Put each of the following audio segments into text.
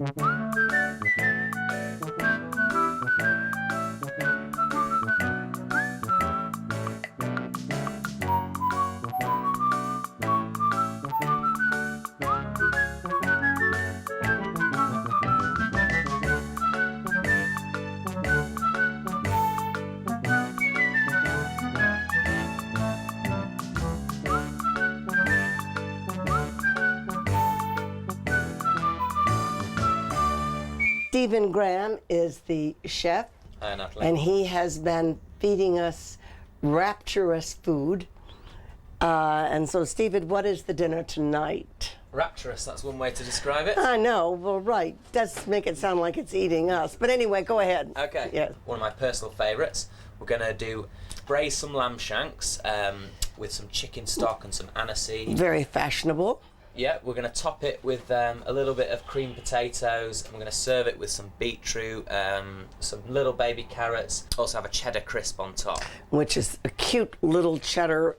Stephen Graham is the chef, Hi, Natalie. and he has been feeding us rapturous food. And so, Stephen, what is the dinner tonight? Rapturous, that's one way to describe it. I know, well, right. Does make it sound like it's eating us. But anyway, go ahead. Okay. Yes. One of my personal favourites. We're going to braise some lamb shanks with some chicken stock and some aniseed. Very fashionable. Yeah, we're going to top it with a little bit of creamed potatoes, and we're going to serve it with some beetroot, some little baby carrots. Also have a cheddar crisp on top. Which is a cute little cheddar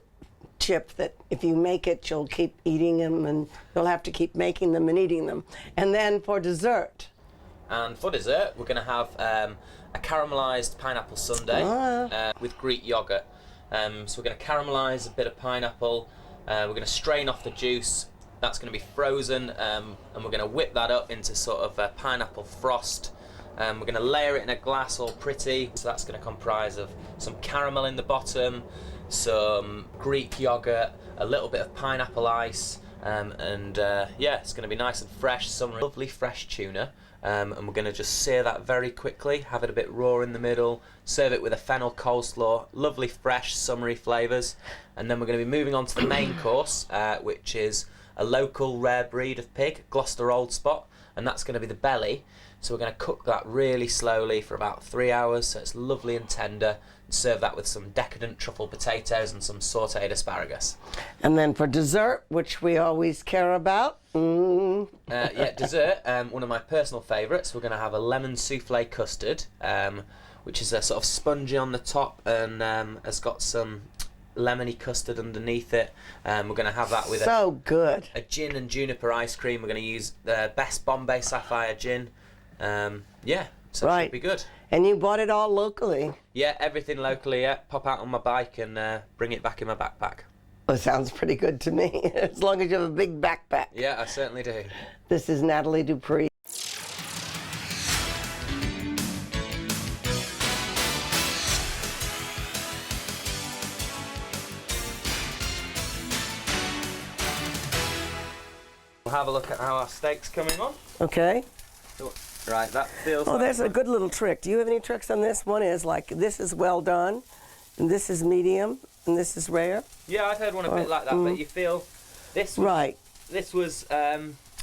chip that if you make it, you'll keep eating them, and you'll have to keep making them and eating them. And then for dessert. And for dessert, we're going to have a caramelised pineapple sundae with Greek yoghurt. So we're going to caramelise a bit of pineapple. We're going to strain off the juice. That's going to be frozen, and we're going to whip that up into sort of a pineapple frost. We're going to layer it in a glass all pretty. So that's going to comprise of some caramel in the bottom, some Greek yogurt, a little bit of pineapple ice, and yeah, it's going to be nice and fresh, some lovely fresh tuna. And we're going to just sear that very quickly, have it a bit raw in the middle, serve it with a fennel coleslaw, lovely fresh summery flavours. And then we're going to be moving on to the main course, which is a local rare breed of pig, Gloucester Old Spot, and that's going to be the belly. So we're going to cook that really slowly for about 3 hours, so it's lovely and tender, and serve that with some decadent truffle potatoes and some sautéed asparagus. And then for dessert, which we always care about. Yeah, dessert, one of my personal favourites. We're going to have a lemon souffle custard, which is a sort of spongy on the top and has got some lemony custard underneath it. We're going to have that with good. A gin and juniper ice cream. We're going to use the best Bombay Sapphire gin. Yeah, so it should be good. And you bought it all locally? Yeah, everything locally, yeah. Pop out on my bike and bring it back in my backpack. Well, it sounds pretty good to me, as long as you have a big backpack. Yeah, I certainly do. This is Natalie Dupree. We'll have a look at how our steak's coming on. Okay. So, right, that feels Oh, like there's a good little trick. Do you have any tricks on this? One is like, this is well done, and this is medium, and this is rare. Yeah, I've heard one a bit like that, but you feel this was, Right. This was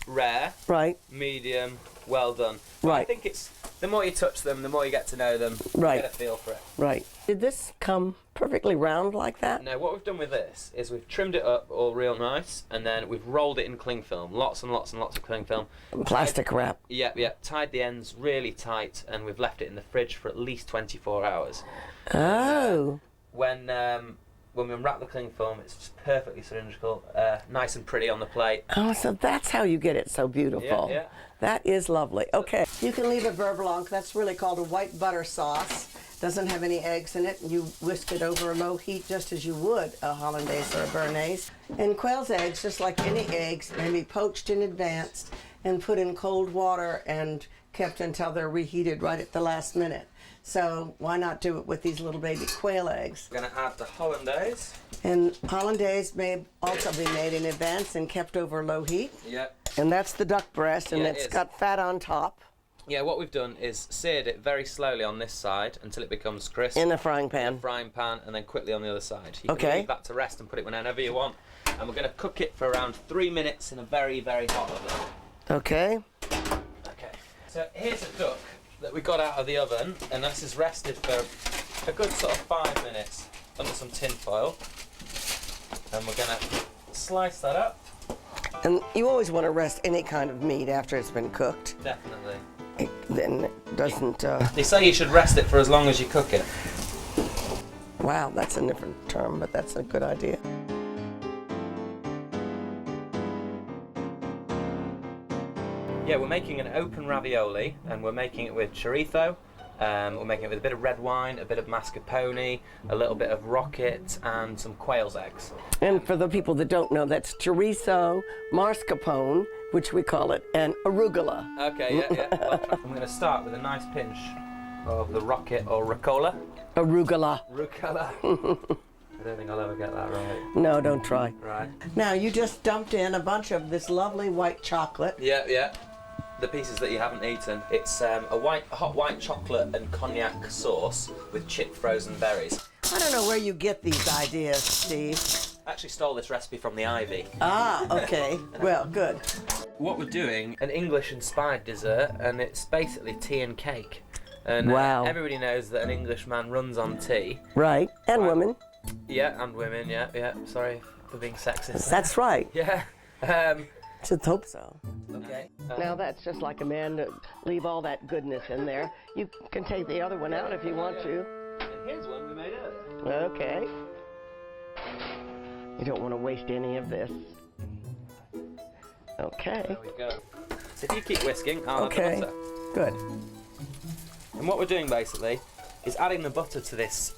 rare, Right. medium, well done. But Right. I think it's the more you touch them, the more you get to know them, Right. you get a feel for it. Right. Did this come perfectly round like that? Now, what we've done with this is we've trimmed it up all real nice, and then we've rolled it in cling film, lots and lots and lots of cling film. Plastic wrap. Yeah, tied the ends really tight, and we've left it in the fridge for at least 24 hours. Oh. When we unwrap the cling film, it's just perfectly cylindrical, nice and pretty on the plate. Oh, so that's how you get it so beautiful. Yeah. That is lovely. Okay. You can leave it beurre blanc. That's really called a white butter sauce. Doesn't have any eggs in it. You whisk it over a low heat just as you would a hollandaise or a béarnaise. And quail's eggs, just like any eggs, may be poached in advance and put in cold water and kept until they're reheated right at the last minute. So why not do it with these little baby quail eggs? We're going to add the hollandaise. And hollandaise may also be made in advance and kept over low heat. Yeah. And that's the duck breast, and Yeah, it's it is. got fat on top. Yeah, what we've done is seared it very slowly on this side until it becomes crisp. In a frying pan. Frying pan, and then quickly on the other side. You can Okay. leave that to rest and put it whenever you want. And we're going to cook it for around 3 minutes in a very, very hot oven. Okay. Okay. So here's a duck that we got out of the oven, and this is rested for a good sort of 5 minutes under some tin foil. And we're going to slice that up. And you always want to rest any kind of meat after it's been cooked. Definitely. Then it doesn't... They say you should rest it for as long as you cook it. Wow, that's a different term, but that's a good idea. Yeah, we're making an open ravioli, and we're making it with chorizo. We're making it with a bit of red wine, a bit of mascarpone, a little bit of rocket, and some quail's eggs. And for the people that don't know, that's chorizo, mascarpone, which we call it, and arugula. Okay, yeah. Well, I'm going to start with a nice pinch of the rocket or rucola. Arugula. Rucola. I don't think I'll ever get that right. No, don't try. Right. Now, you just dumped in a bunch of this lovely white chocolate. Yeah. The pieces that you haven't eaten. It's a hot white chocolate and cognac sauce with chipped frozen berries. I don't know where you get these ideas, Steve. I actually stole this recipe from the Ivy. Ah, okay. Well, good. What we're doing, an English-inspired dessert, and it's basically tea and cake. And wow. Everybody knows that an Englishman runs on tea. Right, and women. Yeah, and women, yeah. Sorry for being sexist. That's right. Yeah. Should hope so. Okay. Now that's just like a man to leave all that goodness in there. You can take the other one out if you want to. And here's one we made earlier. Okay. You don't want to waste any of this. Okay. There we go. So if you keep whisking, I'll okay. have the butter. Good. And what we're doing basically is adding the butter to this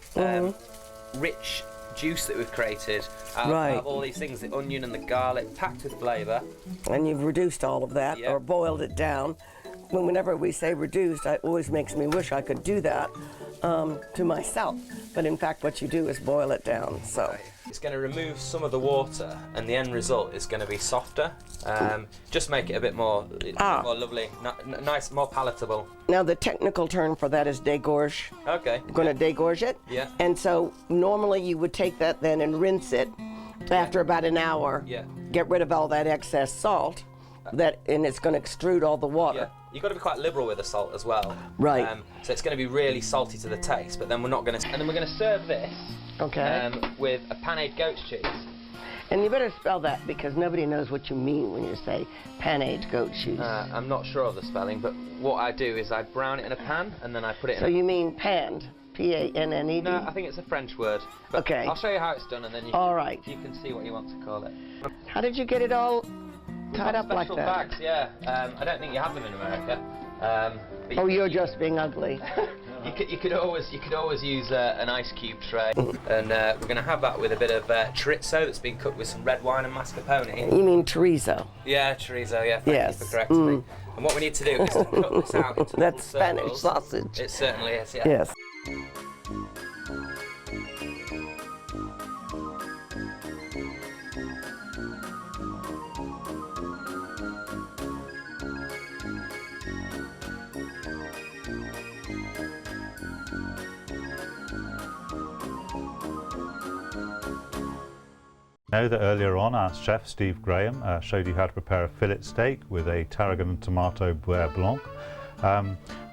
rich juice that we've created out of all these things, the onion and the garlic, packed with flavour. And you've reduced all of that, or boiled it down. Whenever we say reduced, it always makes me wish I could do that to myself. But in fact, what you do is boil it down. So it's going to remove some of the water, and the end result is going to be softer. Just make it a bit more, more lovely, nice, more palatable. Now the technical term for that is dégorge. Okay. You're going to dégorge it. Yeah. And so normally you would take that then and rinse it after about an hour. Yeah. Get rid of all that excess salt. And it's going to extrude all the water. Yeah. You've got to be quite liberal with the salt as well. Right. So it's going to be really salty to the taste, but then we're not going to. And then we're going to serve this. Okay. With a panade goat's cheese. And you better spell that because nobody knows what you mean when you say panade goat cheese. I'm not sure of the spelling, but what I do is I brown it in a pan and then I put it in. So you mean panned? P-A-N-N-E-D? No, I think it's a French word. But okay. I'll show you how it's done and then you can see what you want to call it. How did you get it all tied up like that? Special bags, yeah. I don't think you have them in America. You're just being ugly. You could always use an ice cube tray, and we're going to have that with a bit of chorizo that's been cooked with some red wine and mascarpone. You mean chorizo? Yeah, chorizo. Yeah, thank you for correcting me. And what we need to do is to cut this out into that's Spanish sausage. It certainly is. Yeah. Yes. Know that earlier on our chef Steve Graham showed you how to prepare a fillet steak with a tarragon and tomato beurre blanc.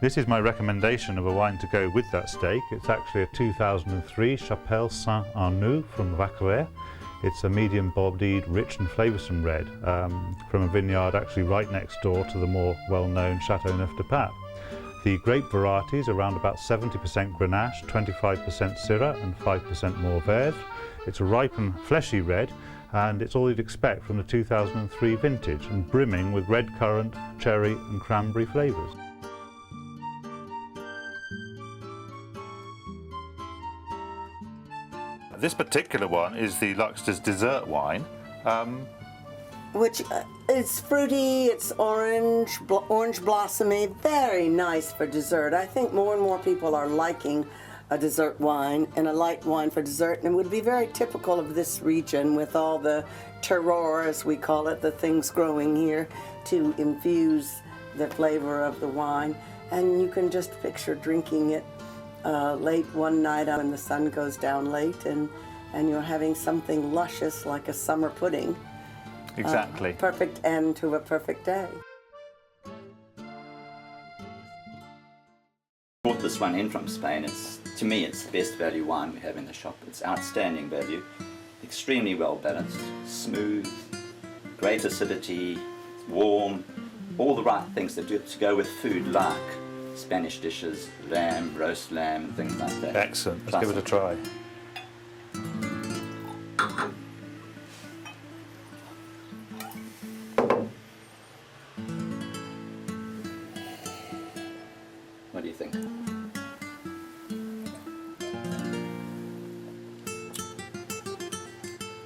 This is my recommendation of a wine to go with that steak. It's actually a 2003 Chapelle Saint-Arnoux from Vacqueray. It's a medium bodied, rich and flavoursome red from a vineyard actually right next door to the more well-known Chateau Neuf de Pape. The grape varieties around about 70% Grenache, 25% Syrah and 5% Mourvèdre. It's a ripe and fleshy red, and it's all you'd expect from the 2003 vintage, and brimming with red currant, cherry and cranberry flavours. This particular one is the Luxter's dessert wine. Which it's fruity, it's orange blossomy, very nice for dessert. I think more and more people are liking a dessert wine and a light wine for dessert, and it would be very typical of this region with all the terroir, as we call it, the things growing here to infuse the flavor of the wine. And you can just picture drinking it late one night when the sun goes down late and you're having something luscious like a summer pudding. Exactly. Perfect end to a perfect day. Brought this one in from Spain. To me, it's the best value wine we have in the shop. It's outstanding value, extremely well balanced, smooth, great acidity, warm, all the right things that do to go with food like Spanish dishes, lamb, roast lamb, and things like that. Excellent. Let's give it a try.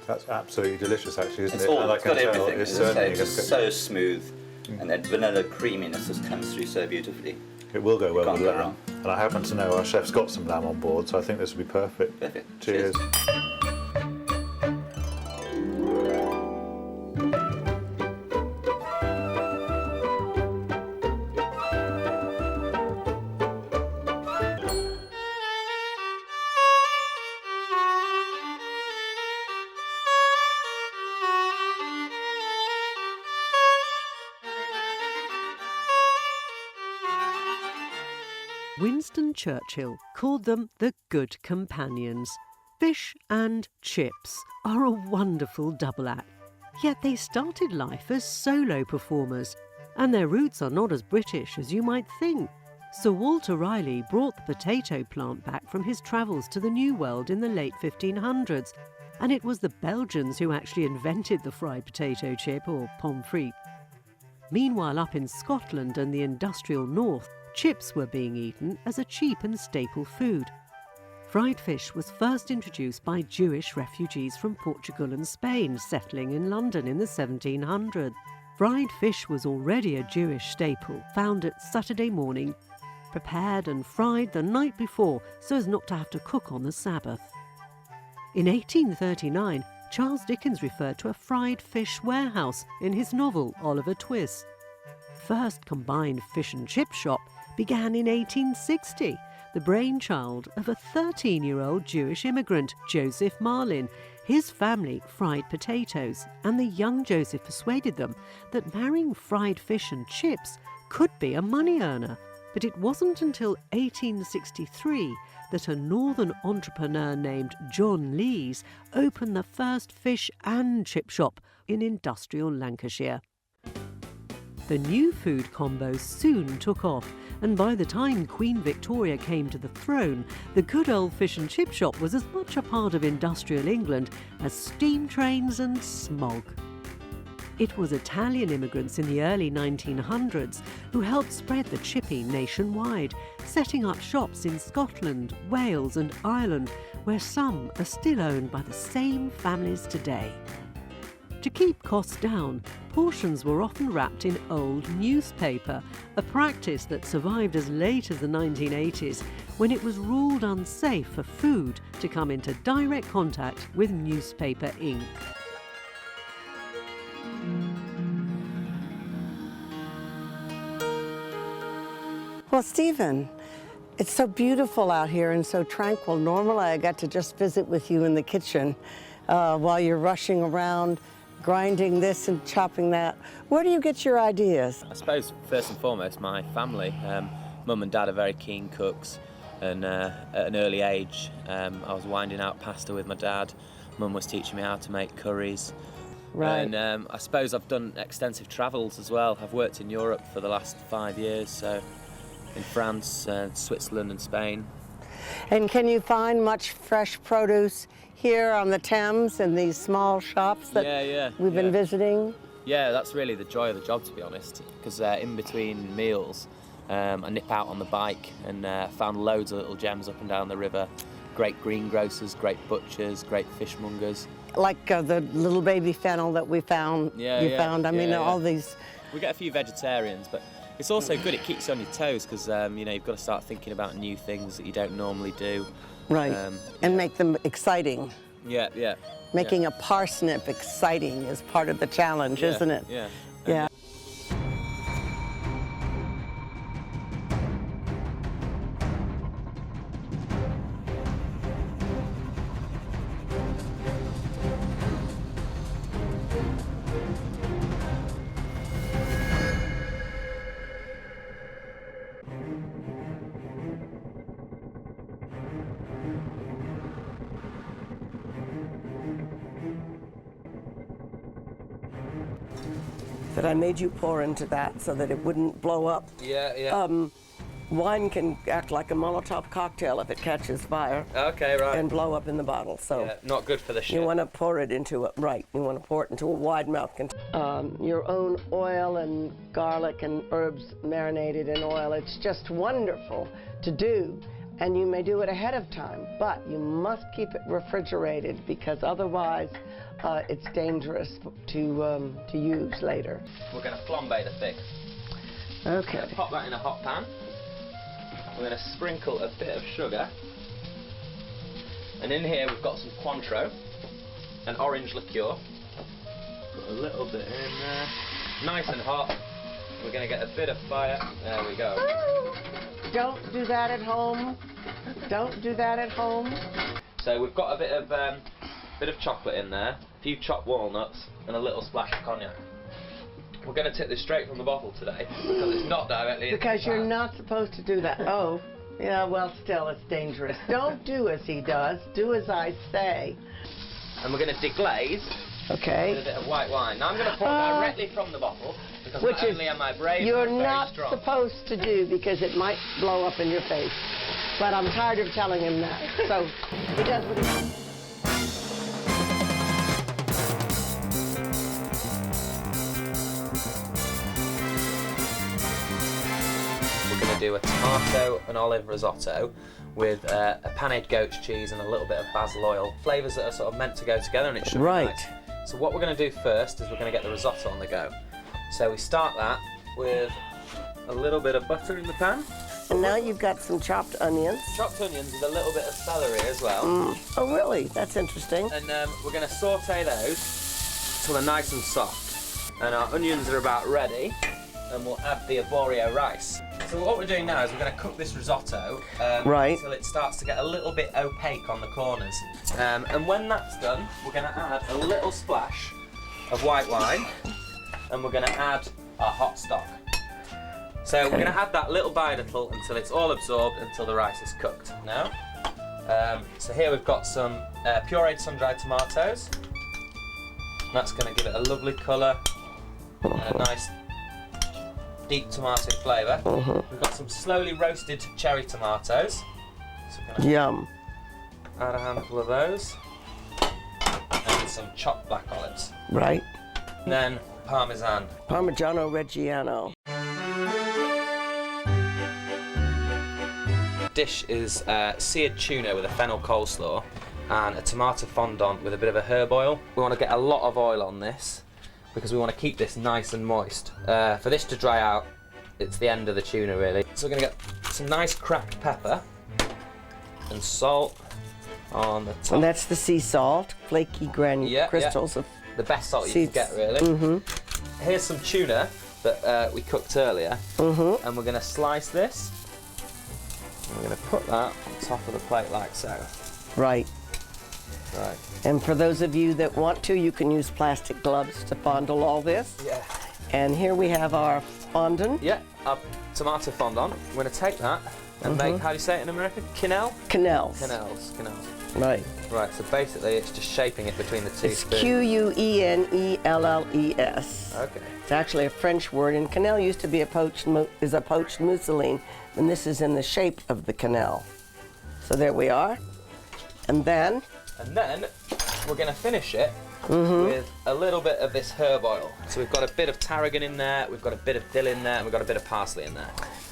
That's absolutely delicious, actually, isn't It's it? all, And I it's can got tell everything. it's As I say, certainly it's just gonna- so smooth, and that vanilla creaminess just comes through so beautifully. It will go well Can't with go lamb. wrong. And I happen to know our chef's got some lamb on board, so I think this will be perfect. Perfect. Cheers. Winston Churchill called them the good companions. Fish and chips are a wonderful double act, yet they started life as solo performers, and their roots are not as British as you might think. Sir Walter Raleigh brought the potato plant back from his travels to the New World in the late 1500s, and it was the Belgians who actually invented the fried potato chip, or pommes frites. Meanwhile, up in Scotland and the industrial north, chips were being eaten as a cheap and staple food. Fried fish was first introduced by Jewish refugees from Portugal and Spain settling in London in the 1700s. Fried fish was already a Jewish staple, found at Saturday morning, prepared and fried the night before so as not to have to cook on the Sabbath. In 1839, Charles Dickens referred to a fried fish warehouse in his novel Oliver Twist. First combined fish and chip shop began in 1860, the brainchild of a 13-year-old Jewish immigrant, Joseph Marlin. His family fried potatoes, and the young Joseph persuaded them that marrying fried fish and chips could be a money earner. But it wasn't until 1863 that a northern entrepreneur named John Lees opened the first fish and chip shop in industrial Lancashire. The new food combo soon took off, and by the time Queen Victoria came to the throne, the good old fish and chip shop was as much a part of industrial England as steam trains and smog. It was Italian immigrants in the early 1900s who helped spread the chippy nationwide, setting up shops in Scotland, Wales and Ireland, where some are still owned by the same families today. To keep costs down, portions were often wrapped in old newspaper, a practice that survived as late as the 1980s, when it was ruled unsafe for food to come into direct contact with newspaper ink. Well, Stephen, it's so beautiful out here and so tranquil. Normally, I got to just visit with you in the kitchen while you're rushing around, grinding this and chopping that. Where do you get your ideas? I suppose first and foremost my family. Mum and dad are very keen cooks, and at an early age I was winding out pasta with my dad. Mum was teaching me how to make curries. Right. And I suppose I've done extensive travels as well. I've worked in Europe for the last 5 years, so in France, Switzerland and Spain. And can you find much fresh produce here on the Thames in these small shops that we've been visiting? Yeah, that's really the joy of the job, to be honest, because in between meals I nip out on the bike and found loads of little gems up and down the river. Great greengrocers, great butchers, great fishmongers. Like the little baby fennel that we found. I mean, all these. We get a few vegetarians, but it's also good. It keeps you on your toes because you've got to start thinking about new things that you don't normally do. Right, and make them exciting. Yeah. Making a parsnip exciting is part of the challenge, isn't it? Yeah. That I made you pour into that so that it wouldn't blow up. Yeah. Wine can act like a Molotov cocktail if it catches fire. Okay, right. And blow up in the bottle. So not good for the ship. you want to pour it into it, right? You want to pour it into a wide mouth container. Your own oil and garlic and herbs marinated in oil. It's just wonderful to do. And you may do it ahead of time, but you must keep it refrigerated because otherwise it's dangerous to use later. We're going to flambe the fig. Okay. We're going to pop that in a hot pan. We're going to sprinkle a bit of sugar. And in here we've got some Cointreau and orange liqueur. Put a little bit in there. Nice and hot. We're going to get a bit of fire. There we go. Don't do that at home. Don't do that at home. So we've got a bit of chocolate in there, a few chopped walnuts, and a little splash of cognac. We're going to tip this straight from the bottle today because it's not directly in the Because you're pan. not supposed to do that. Oh, yeah, well, still, it's dangerous. Don't do as he does. Do as I say. And we're going to deglaze Okay. with a bit of white wine. Now I'm going to pour directly from the bottle because Which not only am I brave, you're I'm very not strong. supposed to do because it might blow up in your face. But I'm tired of telling him that. So he does what he wants. We're going to do a tomato and olive risotto with a panade goat's cheese and a little bit of basil oil. Flavours that are sort of meant to go together, and it should Right. be nice. So what we're going to do first is we're going to get the risotto on the go. So we start that with a little bit of butter in the pan. And now you've got some chopped onions. Chopped onions with a little bit of celery as well. Oh, really? That's interesting. And we're going to saute those till they're nice and soft. And our onions are about ready, and we'll add the arborio rice. So what we're doing now is we're going to cook this risotto Right. until it starts to get a little bit opaque on the corners. And when that's done, we're going to add a little splash of white wine, and we're going to add our hot stock. So we're going to add that little by little until it's all absorbed, until the rice is cooked. Now, so here we've got some pureed sun-dried tomatoes. That's going to give it a lovely colour and a nice deep tomato flavour. We've got some slowly roasted cherry tomatoes. So we're going Yum. to add a handful of those. And some chopped black olives. Right. And then Parmesan. Parmigiano Reggiano. Dish is seared tuna with a fennel coleslaw and a tomato fondant with a bit of a herb oil. We want to get a lot of oil on this because we want to keep this nice and moist. For this to dry out, it's the end of the tuna really. So we're going to get some nice cracked pepper and salt on the top. And that's the sea salt, flaky crystals of The best salt you seeds. can get really. Here's some tuna that we cooked earlier, and we're going to slice this. We're going to put that on top of the plate like so. Right. Right. And for those of you that want to, you can use plastic gloves to fondle all this. Yeah. And here we have our fondant. Yeah, our tomato fondant. We're going to take that and make, how do you say it in America? Quenelle? Quenelles. Quenelles. Right. Right, so basically it's just shaping it between the two It's spoons. Quenelles. Okay. It's actually a French word, and quenelle used to be a poached mousseline, and this is in the shape of the quenelle. So there we are. And then we're going to finish it with a little bit of this herb oil. So we've got a bit of tarragon in there, we've got a bit of dill in there, and we've got a bit of parsley in there.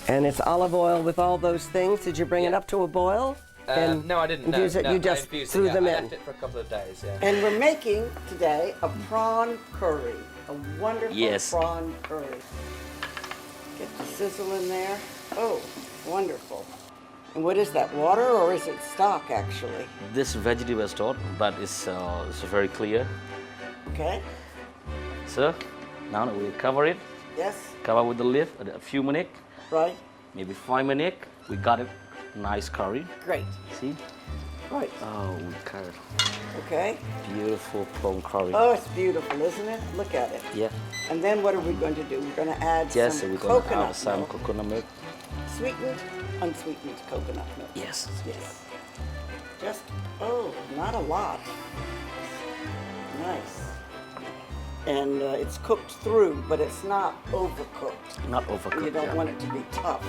And it's olive oil with all those things. Did you bring it up to a boil? No, I didn't. No, infuse it? no, You I just infused threw it, them I in. left it for a couple of days, yeah. And we're making today a prawn curry, a wonderful prawn curry. Get the sizzle in there. Oh, wonderful. And what is that, water or is it stock actually? This vegetable stock, but it's very clear. Okay, So now we cover it, yes, cover with the lid a few minutes, right, maybe 5 minutes. We got it, nice curry. great, See? right, Oh, we got it. okay. Beautiful prawn curry. Oh, it's beautiful, isn't it? Look at it. Yeah. And then what are we going to do? We're going to add Yes, some we're gonna coconut add some milk. coconut milk. Sweetened, unsweetened coconut milk. Yes. Yes. Just, oh, not a lot. Nice. And it's cooked through, but it's not overcooked. Not overcooked. You don't yeah. want it to be tough.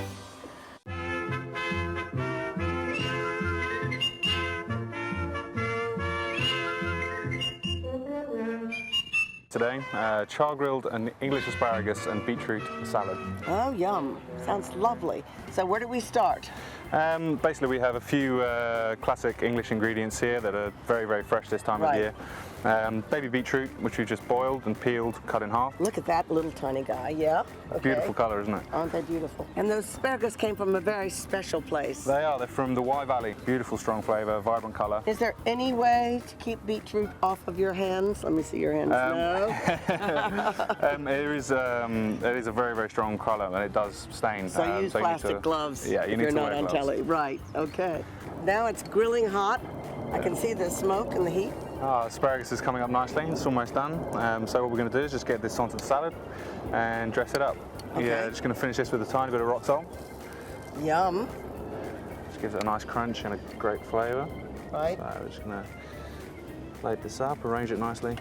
Today, char-grilled and English asparagus and beetroot salad. Oh, yum. Sounds lovely. So where do we start? Basically, we have a few classic English ingredients here that are very, very fresh this time of year. Baby beetroot, which we just boiled and peeled, cut in half. Look at that little tiny guy, yeah. Okay. Beautiful colour, isn't it? Aren't they beautiful? And those asparagus came from a very special place. They are. They're from the Wye Valley. Beautiful, strong flavour, vibrant colour. Is there any way to keep beetroot off of your hands? Let me see your hands. No. It is a very, very strong colour, and it does stain. So use plastic gloves. Yeah, you if need you're to not wear on gloves. telly. Right. Okay. Now it's grilling hot. I can see the smoke and the heat. Asparagus is coming up nicely. It's almost done. So what we're going to do is just get this onto the salad and dress it up. Okay. Yeah, just going to finish this with a tiny bit of rock salt. Yum. Just gives it a nice crunch and a great flavour. Right. So we're just going to plate this up, arrange it nicely.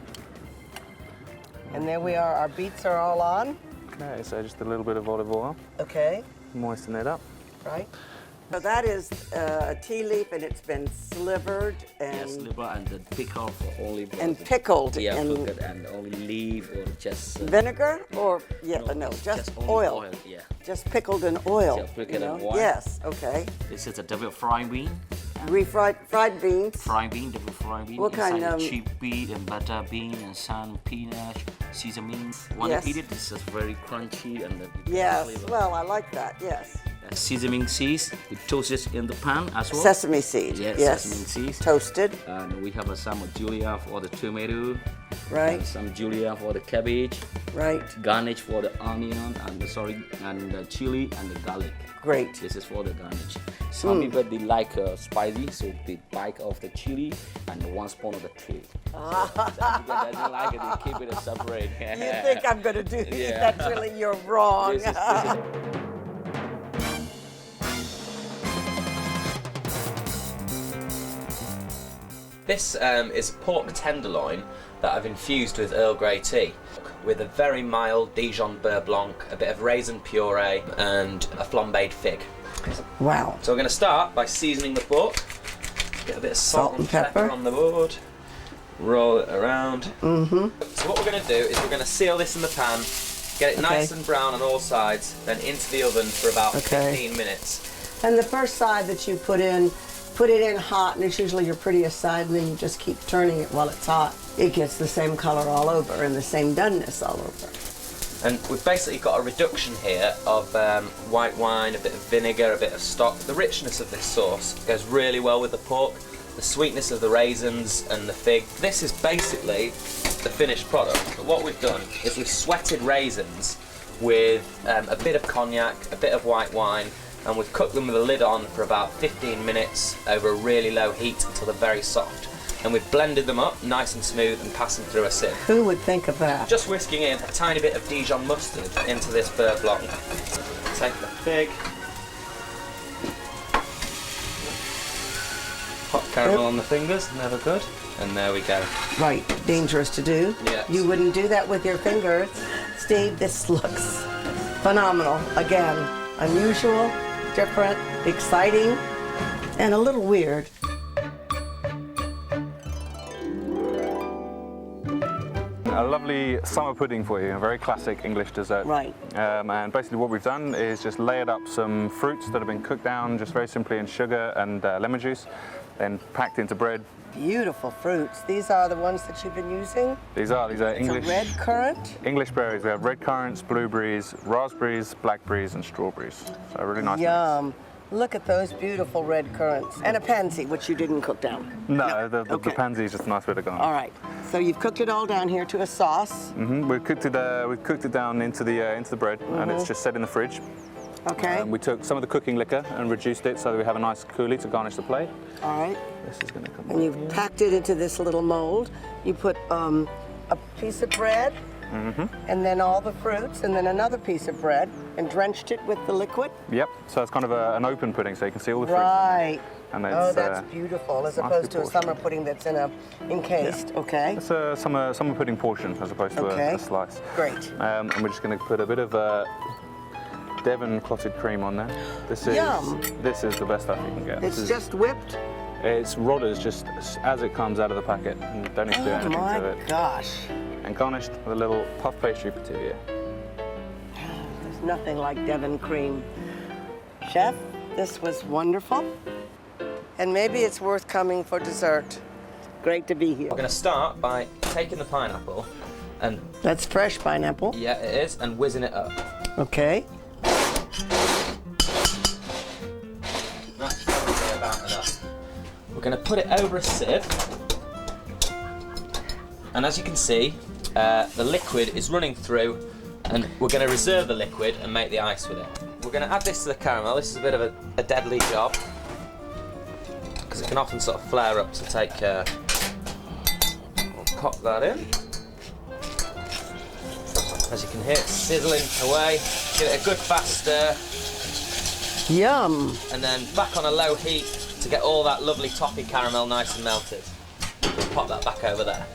And there we are. Our beets are all on. Okay, so just a little bit of olive oil. Okay. Moisten it up. Right. So that is a tea leaf, and it's been slivered and Yes, liver and the pickle for olive. and pickled Yeah, and pickled and olive leaf or just vinegar, or just only oil. Yeah. Just pickled in oil. Just pickled in oil. Yes. Okay. This is a double fried bean. Fried beans. Fried bean, double fried bean. What kind Inside of- cheap bean and butter bean and some peanut, seasoning. When Yes. you eat it, this is very crunchy and the Yes. flavor. Well, I like that. Yes. Seasoning seeds, we toast it in the pan as well. Sesame seed. Yes, Yes. sesame seeds. Toasted. And we have some Julia for the tomato. Right. And some Julia for the cabbage. Right. Garnish for the onion and the chili and the garlic. Great. This is for the garnish. Some people they like spicy, so they bite of the chili and 1 spoon of the chili. Some people doesn't like it, they keep it separate. You think I'm going to do Yeah. that? Really, you're wrong. This is This is pork tenderloin that I've infused with Earl Grey tea, with a very mild Dijon beurre blanc, a bit of raisin puree, and a flambéed fig. Wow. So we're going to start by seasoning the pork. Get a bit of salt and pepper on the board. Roll it around. Mm-hmm. So what we're going to do is we're going to seal this in the pan, get it nice and brown on all sides, then into the oven for about 15 minutes. And the first side that you put it in hot, and it's usually your prettiest side, and then you just keep turning it while it's hot. It gets the same color all over and the same doneness all over. And we've basically got a reduction here of white wine, a bit of vinegar, a bit of stock. The richness of this sauce goes really well with the pork, the sweetness of the raisins and the fig. This is basically the finished product, but what we've done is we've sweated raisins with a bit of cognac, a bit of white wine, and we've cooked them with a lid on for about 15 minutes over a really low heat until they're very soft. And we've blended them up nice and smooth and passed them through a sieve. Who would think of that? Just whisking in a tiny bit of Dijon mustard into this beurre blanc. Take the fig. Hot caramel on the fingers, never good. And there we go. Right, dangerous to do. Yes. You wouldn't do that with your fingers. Steve, this looks phenomenal. Again, unusual, different, exciting, and a little weird. A lovely summer pudding for you, a very classic English dessert. Right. And basically what we've done is just layered up some fruits that have been cooked down just very simply in sugar and lemon juice, then packed into bread. Beautiful fruits. These are the ones that you've been using? These are English. It's a red currant? English berries. We have red currants, blueberries, raspberries, blackberries, and strawberries. So a really nice mix. Yum. Look at those beautiful red currants. And a pansy, which you didn't cook down. No, the Okay. pansy is just a nice bit of garnish. All right. So you've cooked it all down here to a sauce. We've cooked it down into the bread, and it's just set in the fridge. Okay. We took some of the cooking liquor and reduced it so that we have a nice coulis to garnish the plate. All right. This is going to come. And you've packed it into this little mold. You put a piece of bread, and then all the fruits, and then another piece of bread, and drenched it with the liquid. Yep. So it's kind of an open pudding, so you can see all the fruit. Right. And Oh, it's, that's beautiful, as nicely opposed to a portioned. summer pudding that's encased. Okay. It's a summer pudding portion as opposed to Okay. a slice. Great. And we're just going to put a bit of Devon clotted cream on there. This is the best stuff you can get. It's just whipped. It's Rodders just as it comes out of the packet. And don't need to do Oh anything to my it. gosh. And garnished with a little puff pastry pativia. There's nothing like Devon cream. Chef, This was wonderful. And maybe it's worth coming for dessert. Great to be here. We're going to start by taking the pineapple and... That's fresh pineapple. Yeah, it is, and whizzing it up. Okay. That's probably about enough. We're going to put it over a sieve. And as you can see, the liquid is running through, and we're going to reserve the liquid and make the ice with it. We're going to add this to the caramel. This is a bit of a deadly job, because it can often sort of flare up, so take care. We'll pop that in. As you can hear, it's sizzling away. Give it a good fast stir. Yum. And then back on a low heat to get all that lovely toffee caramel nice and melted. We'll pop that back over there.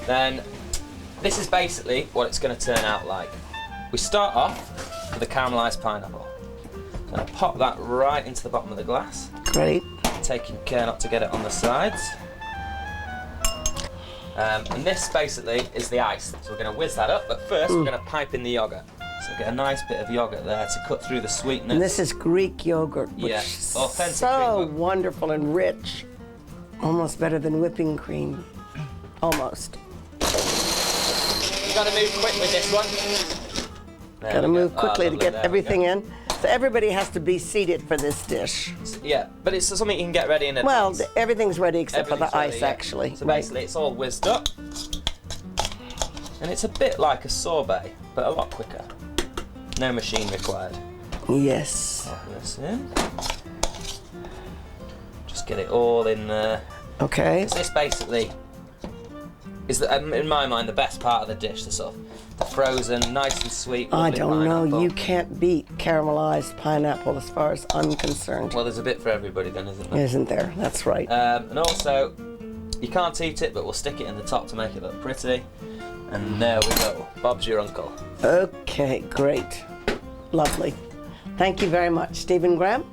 Then this is basically what it's going to turn out like. We start off with the caramelised pineapple. I'm going to pop that right into the bottom of the glass. Great. Taking care not to get it on the sides. And this basically is the ice. So we're going to whiz that up, but first we're going to pipe in the yoghurt. So get a nice bit of yoghurt there to cut through the sweetness. And this is Greek yogurt, which Yeah, is authentic so Greek. wonderful and rich. Almost better than whipping cream. Almost. You've got to move quick with this one. There Got to we go. move quickly to Lovely, get there we everything go. in. So everybody has to be seated for this dish. Yeah, but it's something you can get ready in Well, advance. everything's ready except for the Everything's ready, ice, yeah. actually. So Right. basically, it's all whizzed up, and it's a bit like a sorbet, but a lot quicker. No machine required. Yes. Pop this in. Just get it all in there. Okay. 'Cause this basically is, in my mind, the best part of the dish. The sort of the frozen, nice and sweet. I lovely don't know. pineapple. You can't beat caramelized pineapple as far as I'm concerned. Well, there's a bit for everybody then, isn't there? Isn't there? That's right. And also, you can't eat it, but we'll stick it in the top to make it look pretty. And there we go. Bob's your uncle. Okay, great. Lovely. Thank you very much, Stephen Graham.